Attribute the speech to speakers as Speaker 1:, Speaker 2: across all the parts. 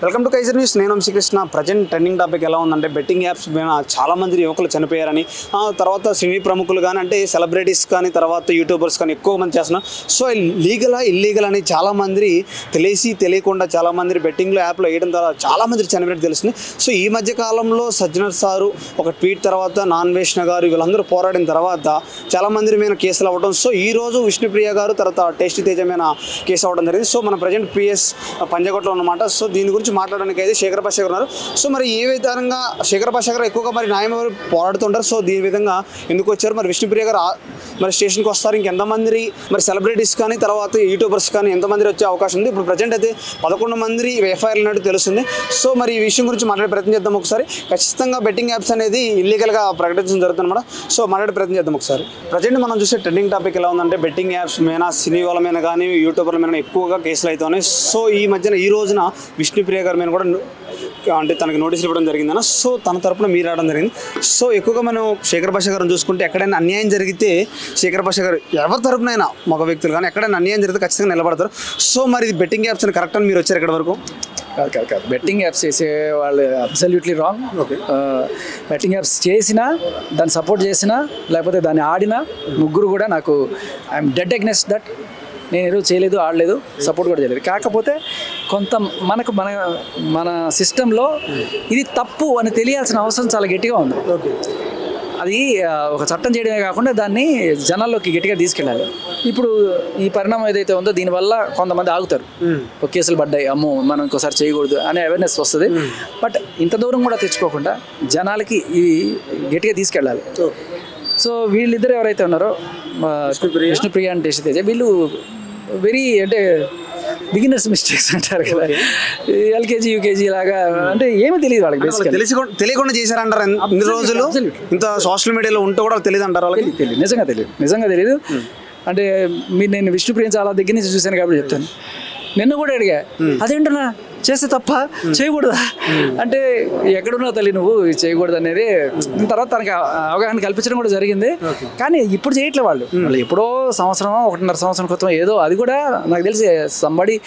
Speaker 1: Welcome to Kaiser news. నేను Srikrishna. Present trending topic ఎలా ఉందంటే బెట్టింగ్ యాప్స్ పైన చాలామంది యువకులు చనిపోయారని, తర్వాత సినీ ప్రముఖులు కానీ అంటే సెలబ్రిటీస్ కానీ తర్వాత యూట్యూబర్స్ కానీ ఎక్కువ మంది చేస్తున్నారు. సో లీగలా ఇల్లీగల్ అని చాలామంది తెలియకుండా చాలామంది బెట్టింగ్లో యాప్లో వేయడం ద్వారా చాలామంది చనిపోయినట్టు తెలుస్తుంది. సో ఈ మధ్య కాలంలో సజ్జనర్ సారు ఒక ట్వీట్ తర్వాత నాన్ వేష్ణ గారు వీళ్ళందరూ పోరాడిన తర్వాత చాలామంది మీద కేసులు అవ్వడం. సో ఈరోజు విష్ణుప్రియ గారు తర్వాత టేస్టీ తేజ మీద కేసు అవ్వడం జరిగింది. సో మన ప్రజెంట్ పిఎస్ పంజాగుట్టలో అన్నమాట. సో దీని గురించి మాట్లాడడానికి అయితే శేఖర్ భాష గారు ఉన్నారు. సో మరి ఏ విధంగా శేఖర్ భాష గారు ఎక్కువగా మరి న్యాయం పోరాడుతుంటారు. సో దీని విధంగా ఎందుకు వచ్చారు, మరి విష్ణుప్రియ గారు మరి స్టేషన్కి వస్తారు, ఇంకెంతమంది మరి సెలబ్రిటీస్ కానీ తర్వాత యూట్యూబర్స్ కానీ ఎంతమంది వచ్చే అవకాశం ఉంది? ఇప్పుడు ప్రజెంట్ అయితే 11 మంది ఎఫ్ఐఆర్ ఉన్నట్టు తెలుస్తుంది. సో మరి ఈ విషయం గురించి మాట్లాడే ప్రయత్నం చేద్దాం ఒకసారి. ఖచ్చితంగా బెట్టింగ్ యాప్స్ అనేది ఇల్లీగల్గా ప్రకటించడం జరుగుతుంది అన్నమాట. సో మాట్లాడే ప్రయత్నం చేద్దాం ఒకసారి. ప్రజెంట్ మనం చూసే ట్రెండింగ్ టాపిక్ ఎలా ఉందంటే బెట్టింగ్ యాప్స్ మీద సినీ వాళ్ళ మీద కానీ యూట్యూబర్ల మీద ఎక్కువగా కేసులు అయితే ఉన్నాయి. సో ఈ మధ్యన ఈ రోజున విష్ణుప్రియ గారి మీద కూడా అంటే తనకి నోటీసులు ఇవ్వడం జరిగిందన్న. సో తన తరపున మీరు రావడం జరిగింది. సో ఎక్కువగా మనం శేఖర్ భాష గారిని చూసుకుంటే ఎక్కడైనా అన్యాయం జరిగితే శేఖర్ భాష గారు ఎవరి తరపునైనా మగ వ్యక్తులు కానీ ఎక్కడైనా అన్యాయం జరిగితే ఖచ్చితంగా నిలబడతారు. సో మరి ఇది బెట్టింగ్ యాప్స్ అని కరెక్ట్ అని మీరు వచ్చారు ఇక్కడ వరకు?
Speaker 2: కాదు, బెట్టింగ్ యాప్స్ చేసే వాళ్ళు absolutely wrong.
Speaker 1: Okay,
Speaker 2: betting apps చేసినా దాన్ని సపోర్ట్ చేసినా లేకపోతే దాన్ని ఆడినా ముగ్గురు కూడా నాకు ఐఎమ్ డెడ్ అగెన్స్ట్ దట్. నేను ఏదో చేయలేదు, ఆడలేదు, సపోర్ట్ కూడా చేయలేదు. కాకపోతే కొంత మనకు మన సిస్టంలో ఇది తప్పు అని తెలియాల్సిన అవసరం చాలా గట్టిగా ఉంది.
Speaker 1: ఓకే,
Speaker 2: అది ఒక చట్టం చేయడమే కాకుండా దాన్ని జనాల్లోకి గట్టిగా తీసుకెళ్ళాలి. ఇప్పుడు ఈ పరిణామం ఏదైతే ఉందో దీనివల్ల కొంతమంది ఆగుతారు, కేసులు పడ్డాయి, అమ్మో మనం ఇంకోసారి చేయకూడదు అనే అవేర్నెస్ వస్తుంది. బట్ ఇంత దూరం కూడా తెచ్చుకోకుండా జనాలకి ఇది గట్టిగా తీసుకెళ్ళాలి. సో వీళ్ళిద్దరు ఎవరైతే ఉన్నారో విష్ణుప్రియ అండ్ టేస్టీ తేజ, వీళ్ళు వెరీ అంటే బిగినర్స్ మిస్టేక్స్ అంటారు కదా, ఎల్కేజీ యూకేజీ లాగా, అంటే ఏమీ తెలియదు వాళ్ళకి. బేసిక్గా
Speaker 1: తెలియకుండా చేశారంటారు ఇన్ని రోజులు, ఇంత సోషల్ మీడియాలో ఉంటూ కూడా తెలియదు అంటారు వాళ్ళకి.
Speaker 2: తెలియదు, నిజంగా తెలియదు. అంటే నేను విష్ణుప్రియ చాలా దగ్గర నుంచి చూశాను కాబట్టి చెప్తాను. నిన్న కూడా అడిగా, అదేంటన్నా చేస్తే తప్ప చేయకూడదా అంటే, ఎక్కడున్నావు తల్లి నువ్వు చేయకూడదు అనేది. తర్వాత తనకి అవగాహన కల్పించడం కూడా జరిగింది. కానీ ఇప్పుడు చేయట్లేదు వాళ్ళు ఎప్పుడో 1.5 సంవత్సరం క్రితం ఏదో, అది కూడా నాకు తెలిసి సంబడి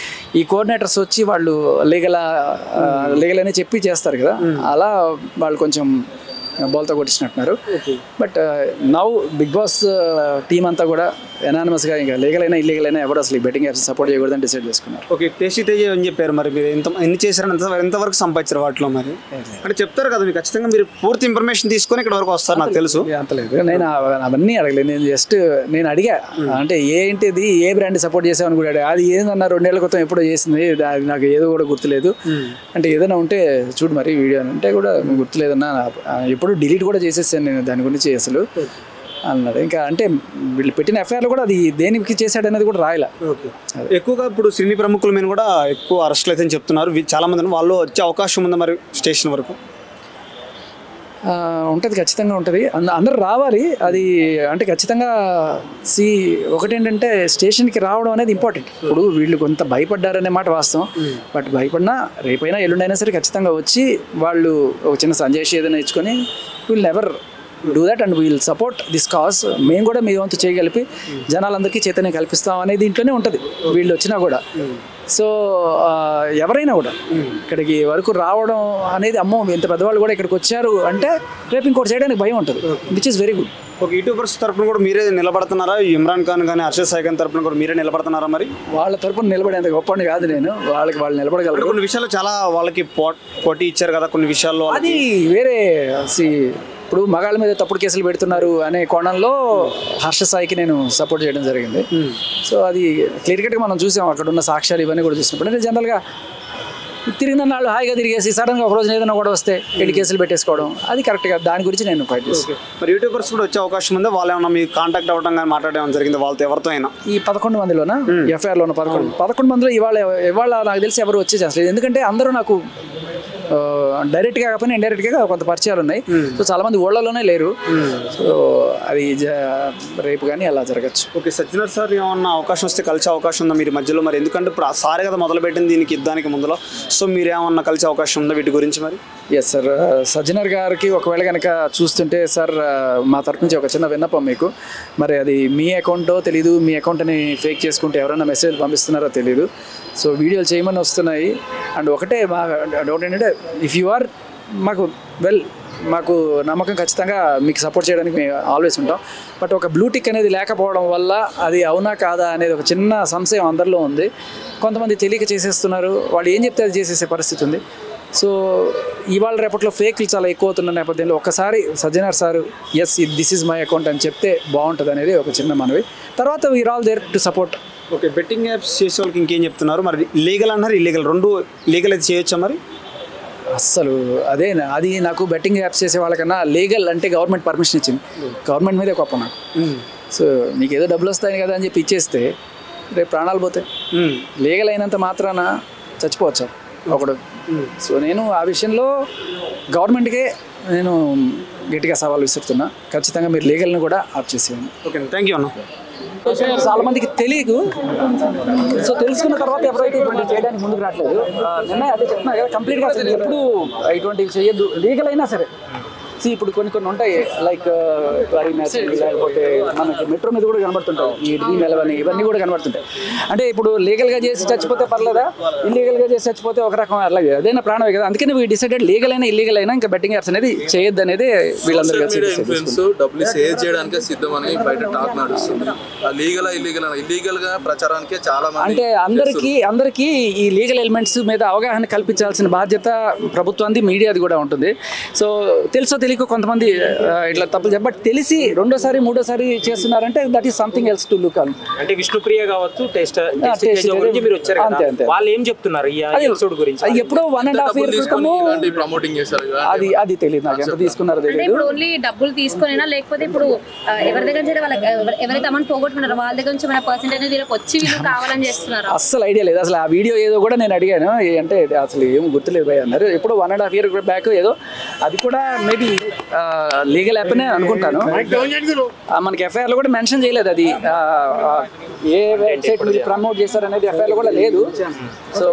Speaker 2: ఈ కోఆర్డినేటర్స్ వచ్చి వాళ్ళు లీగల్ అని చెప్పి చేస్తారు కదా, అలా వాళ్ళు కొంచెం బాల్తో కొట్టించినట్టున్నారు. But now Bigg Boss team అంతా కూడా ఎనానిమస్గా ఇంకా లీగల్ అయినా ఇల్లీగల్ అయినా ఎవరు అసలు బెట్టింగ్ యాప్స్ సపోర్ట్ చేయకూడదని డిసైడ్ చేసుకున్నారు.
Speaker 1: ఓకే, టేస్టీ తేజ అని చెప్పారు. మరి మీరు ఎన్ని చేశారని ఎంతవరకు సంపాదించారు వాటిలో? మరి అంటే చెప్తారు కదా, మీకు ఖచ్చితంగా మీరు పూర్తి ఇన్ఫర్మేషన్ తీసుకొని ఇక్కడ వరకు వస్తారు, నాకు తెలుసు.
Speaker 2: అంత లేదు, నేను అవన్నీ అడగలేదు. నేను అడిగా, అంటే ఏంటిది, ఏ బ్రాండ్ సపోర్ట్ చేసామని కూడా అడిగా. అది ఏందన్నా 2 ఏళ్ల క్రితం ఎప్పుడో చేసింది, అది నాకు ఏదో కూడా గుర్తులేదు. అంటే ఏదైనా ఉంటే చూడు మరి వీడియో అంటే కూడా గుర్తులేదన్నా, ఎప్పుడు డిలీట్ కూడా చేసేసాను నేను దాని గురించి అసలు అన్నాడు. ఇంకా అంటే వీళ్ళు పెట్టిన ఎఫ్ఐఆర్లో కూడా అది దేనికి చేశాడు అనేది కూడా రాయలే.
Speaker 1: ఎక్కువగా ఇప్పుడు సినీ ప్రముఖుల మీద కూడా ఎక్కువ అరెస్టులు అయితే చెప్తున్నారు చాలా మంది. వాళ్ళు వచ్చే అవకాశం ఉందా మరి స్టేషన్ వరకు?
Speaker 2: ఉంటుంది, ఖచ్చితంగా ఉంటుంది. అందరూ రావాలి. అది అంటే ఖచ్చితంగా ఒకటేంటంటే స్టేషన్కి రావడం అనేది ఇంపార్టెంట్. ఇప్పుడు వీళ్ళు కొంత భయపడ్డారనే మాట వాస్తవం. బట్ భయపడినా రేపైనా ఎల్లుండైనా సరే ఖచ్చితంగా వచ్చి వాళ్ళు ఒక చిన్న సంజయ్ ఏదైనా ఇచ్చుకొని will never do that and wheel support this cause. మేము కూడా మీ వంతు చేయగలిపి జనాలందరికీ చైతన్యం కల్పిస్తాం అనేది ఇంట్లోనే ఉంటుంది వీళ్ళు వచ్చినా కూడా. సో ఎవరైనా కూడా ఇక్కడికి వరకు రావడం అనేది, అమ్మో ఇంత పెద్దవాళ్ళు కూడా ఇక్కడికి వచ్చారు అంటే రేపు ఇంకోటి చేయడానికి భయం ఉంటుంది, విచ్ ఈస్ వెరీ గుడ్.
Speaker 1: ఒక యూట్యూబర్స్ తరపున కూడా మీరే నిలబడుతున్నారా? ఇమ్రాన్ ఖాన్ కానీ హర్షద్ సాయి ఖాన్ తరపున కూడా మీరే నిలబడుతున్నారా? మరి
Speaker 2: వాళ్ళ తరపున నిలబడేంత గొప్పని కాదు నేను, వాళ్ళు నిలబడగలరు.
Speaker 1: కొన్ని విషయాల్లో చాలా వాళ్ళకి పోటీ ఇచ్చారు కదా కొన్ని విషయాల్లో,
Speaker 2: అది వేరే. ఇప్పుడు మగాళ్ళ మీద తప్పుడు కేసులు పెడుతున్నారు అనే కోణంలో హర్షద్ సాయికి నేను సపోర్ట్ చేయడం జరిగింది. సో అది క్లియర్ కట్గా మనం చూసాం, అక్కడ ఉన్న సాక్ష్యాలు ఇవన్నీ కూడా చూసినప్పుడు. అంటే జనరల్గా తిరిగిన నాళ్ళు హాయిగా తిరిగేసి సడన్గా ఒక రోజు ఏదైనా కూడా వస్తే వెళ్ళి కేసులు పెట్టేసుకోవడం అది కరెక్ట్గా, దాని గురించి నేను ఫైట్ చేస్తాను.
Speaker 1: మరి యూట్యూబర్స్ కూడా వచ్చే అవకాశం ఉందా? వాళ్ళు ఏమన్నా మీకు కాంటాక్ట్ అవ్వడం కానీ మాట్లాడడం జరిగింది వాళ్ళతో ఎవరితో అయినా?
Speaker 2: ఈ 11 మందిలోనా ఎఫ్ఐఆర్లో ఉన్న 11 మందిలో ఇవాళ నాకు తెలిసి ఎవరు వచ్చే ఛాన్స్ లేదు. ఎందుకంటే అందరూ నాకు డైరెక్ట్గా కాకపోయినా ఇండైరెక్ట్గా కొంత పరిచయాలు ఉన్నాయి. సో చాలామంది ఊళ్ళలోనే లేరు. సో అది రేపు కానీ అలా జరగచ్చు.
Speaker 1: ఓకే, సజ్జనర్ సార్ ఏమన్నా అవకాశం వస్తే కలిసే అవకాశం ఉందా మీరు మధ్యలో? మరి ఎందుకంటే ఇప్పుడు సారే కదా మొదలుపెట్టింది దీనికి యుద్ధానికి ముందులో. సో మీరు ఏమన్నా కలిసే అవకాశం ఉందా వీటి గురించి మరి?
Speaker 2: ఎస్ సార్, సజ్జనర్ గారికి ఒకవేళ కనుక చూస్తుంటే సార్ మా తరపు నుంచి ఒక చిన్న విన్నపం మీకు. మరి అది మీ అకౌంటో తెలీదు, మీ అకౌంట్ని ఫేక్ చేసుకుంటే ఎవరైనా మెసేజ్ పంపిస్తున్నారో తెలీదు. సో వీడియోలు చేయమని వస్తున్నాయి. అండ్ ఒకటే మా డౌట్ ఏంటంటే ఇఫ్ యు ఆర్ మాకు నమ్మకం ఖచ్చితంగా మీకు సపోర్ట్ చేయడానికి మేము ఆల్వేస్ ఉంటాం. బట్ ఒక బ్లూ టిక్ అనేది లేకపోవడం వల్ల అది అవునా కాదా అనేది ఒక చిన్న సంశయం అందరిలో ఉంది. కొంతమంది తెలియక చేసేస్తున్నారు, వాళ్ళు ఏం చెప్తే అది చేసేసే పరిస్థితి ఉంది. సో ఇవాళ రేపట్లో ఫేక్లు చాలా ఎక్కువ అవుతున్న నేపథ్యంలో ఒక్కసారి Sajjanar sir yes this is my account అని చెప్తే బాగుంటుంది అనేది ఒక చిన్న మనవి. తర్వాత we're all there to support.
Speaker 1: Okay, betting apps చేసే వాళ్ళకి ఇంకేం చెప్తున్నారు? మరి లీగల్ అన్నారు, ఇల్లీగల్ రెండు లీగల్ అయితే చేయొచ్చా? మరి
Speaker 2: అస్సలు అది నాకు బెట్టింగ్ యాప్స్ చేసే వాళ్ళకన్నా లీగల్ అంటే గవర్నమెంట్ పర్మిషన్ ఇచ్చింది, గవర్నమెంట్ మీదే గొప్ప నాకు. సో నీకు ఏదో డబ్బులు వస్తాయి కదా అని చెప్పి ఇచ్చేస్తే రేపు ప్రాణాలు పోతాయి. లీగల్ అయినంత మాత్రాన చచ్చిపోవచ్చు ఒకడు. సో నేను ఆ విషయంలో గవర్నమెంట్కే నేను గట్టిగా సవాల్ విసురుతున్నా, ఖచ్చితంగా మీరు లీగల్ని కూడా ఆప్ చేసేయండి.
Speaker 1: ఓకే, థ్యాంక్ యూ అన్న.
Speaker 2: చాలా మందికి తెలియదు. సో తెలుసుకున్న తర్వాత ఎవరైతే ఇటువంటి చేయడానికి ముందుకు రావట్లేదు, నిన్న అదే చెప్తున్నా కదా, కంప్లీట్గా అసలు ఎప్పుడు ఇటువంటివి చేయొద్దు. లీగల్ అయినా సరే ఇప్పుడు కొన్ని ఉంటాయి, లైక్ వరి మ్యాచ్, లేకపోతే మనకి మెట్రో మీద కూడా కనబడుతుంటాయి ఈ డ్రీమ్ 11 ఇవన్నీ కూడా కనబడుతుంటాయి. అంటే ఇప్పుడు లీగల్గా చేసి చచ్చిపోతే పర్లేదా, ఇల్లీగల్గా చేసి చచ్చిపోతే ఒక రకం అలాగే అదైనా ప్రాణమే కదా. అందుకని వీ డిసైడెడ్ లీగల్ అయినా ఇల్లీగల్ అయినా ఇంకా బెట్టింగ్ యాప్స్ అనేది చేయొద్దు అనేది వీళ్ళందరూ
Speaker 3: డబ్బులు సేవ్ చేయడానికి సిద్ధమని బయట టాక్ నడుస్తుంది. ఇల్లీగల్ గా ప్రచారానికి చాలా
Speaker 2: అంటే అందరికీ ఈ లీగల్ ఎలిమెంట్స్ మీద అవగాహన కల్పించాల్సిన బాధ్యత ప్రభుత్వానికి, మీడియాది కూడా ఉంటుంది. సో తెలుసో తెలియక కొంతమంది ఇట్లా తప్పులు చెప్ప, బట్ తెలిసి రెండోసారి మూడోసారి చేస్తున్నారంటే that is something else to look on.
Speaker 4: అంటే విష్ణుప్రియ కావచ్చు, టెస్ట్ గురించి మీరు వచ్చారు కదా, వాళ్ళు ఏం చెప్తున్నారు ఈ ఎపిసోడ్ గురించి?
Speaker 2: ఎప్పుడో 1.5 years క్రితము అది తెలియదు నాకు, ఎంత తీసుకున్నారో తెలియదు.
Speaker 5: ఇప్పుడు ఓన్లీ డబ్బులు తీసుకునేనా, లేకపోతే ఇప్పుడు ఎవరి దగ్గర నుంచి వాళ్ళకి ఎవరైతే అమౌంట్ పోగొట్టుకున్నారో వాళ్ళ దగ్గర నుంచి మన పర్సెంటేజ్ వీళ్ళకి వచ్చి వీళ్ళు కావాలని చేస్తున్నారు?
Speaker 2: అస్సలు ఐడియా లేదు. అసలు ఆ వీడియో ఏదో కూడా నేను అడిగాను, అంటే అసలు ఏం గుర్తులేదు భయ్ అన్నారు. ఎప్పుడో 1.5 years బ్యాక్ ఏదో, అది కూడా మేబీ లీగల్ యాప్ అనే అనుకుంటాను. మనకి ఎఫ్ఐఆర్లో కూడా మెన్షన్ చేయలేదు అది ఏ వెబ్సైట్ మీరు ప్రమోట్ చేశారనేది ఎఫ్ఐఆర్లో కూడా లేదు. సో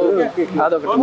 Speaker 2: అదొకటి.